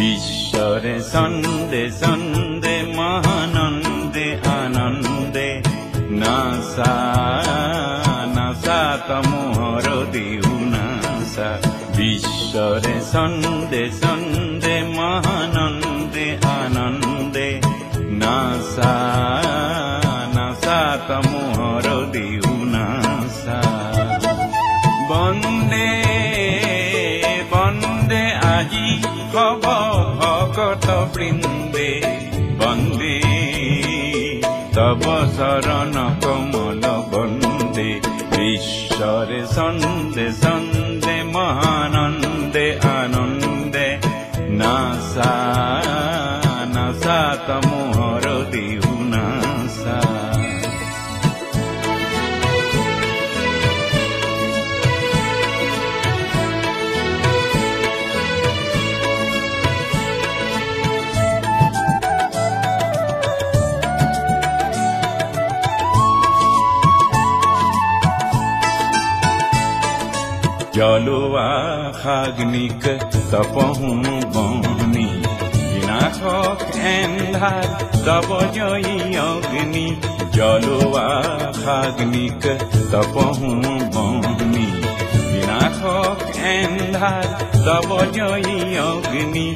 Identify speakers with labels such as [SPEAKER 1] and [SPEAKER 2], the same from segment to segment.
[SPEAKER 1] ঈশ্বরে সন্দে সন্দে মহানন্দে আনন্দে NASA NASA তমোহর দিউ NASA ঈশ্বরে সন্দে সন্দে মহানন্দে আনন্দে নাসা নাসা তমোহর দিউ নাসা বন্দে বন্দে আজি হব ভকত বৃন্দে বন্দে তব শরণ কমল বন্দে ঈশ্বরে সন্দে সন্দে মহানন্দে আনন্দে নাসা নাসা তমোহর দিউ নাসা জলোয়া খাগ্নিক তপহু বনি বিনাশক এন্ধার তব জয়ী অগ্নি জলোয়া খাগ্নিক তপহু বনি বিনাশক এন্ধার তব জয়ী অগ্নি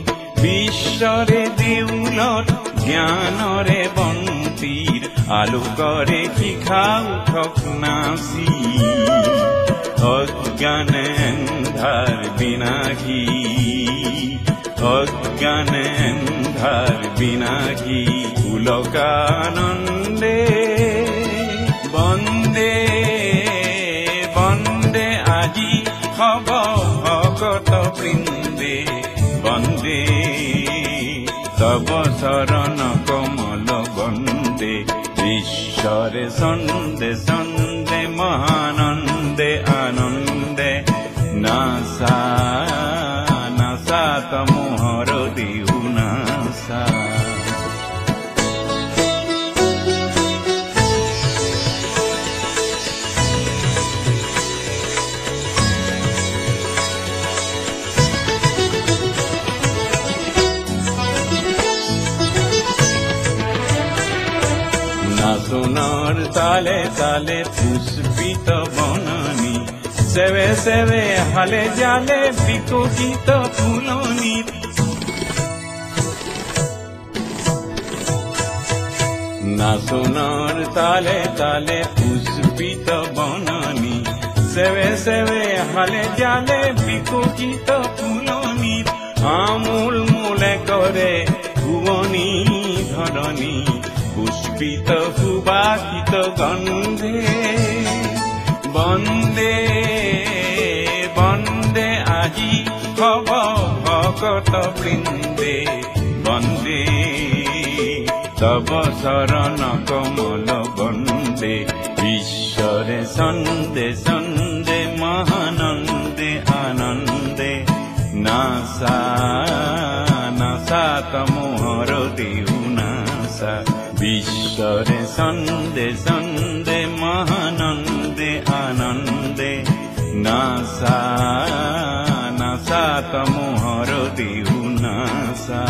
[SPEAKER 1] বিশ্বরে দেউলত জ্ঞানরে বন্তির আলোকরে শিখা উঠক নাচি অজ্ঞান এন্ধার বিনাশী অজ্ঞান এন্ধার বিনাশী পুলকানন্দে বন্দে বন্দে আজি হব ভকত বৃন্দে বন্দে তব শরণ কমল বন্দে ঈশ্বরে সন্দে সন্দে মহানন্দে আনন্দে নাসা নাসা তমোহর দিউ নাসা সোনার তালে তালে পুষ্পিত বননি সেবে সেবে হালে জালে বিকশিত ফুলনি না সোনার তালে তালে পুষ্পিত বননি সেবে সেবে হালে জালে বিকশিত ফুলনি আমূল মূলে করে ভুবনী ধরণী পুষ্পিত সুবাসিত গন্ধে বন্দে বন্দে আজি হব ভকত বৃন্দে বন্দে তব শরণ কমল বন্দে ঈশ্বরে সন্দে সন্দে মহানন্দে আনন্দে নাসা নাসা তমোহর দিউ নাসা ঈশ্বরে সন্দে সন্দে মহানন্দে আনন্দে নাসা নাসা তমোহর দিউ নাসা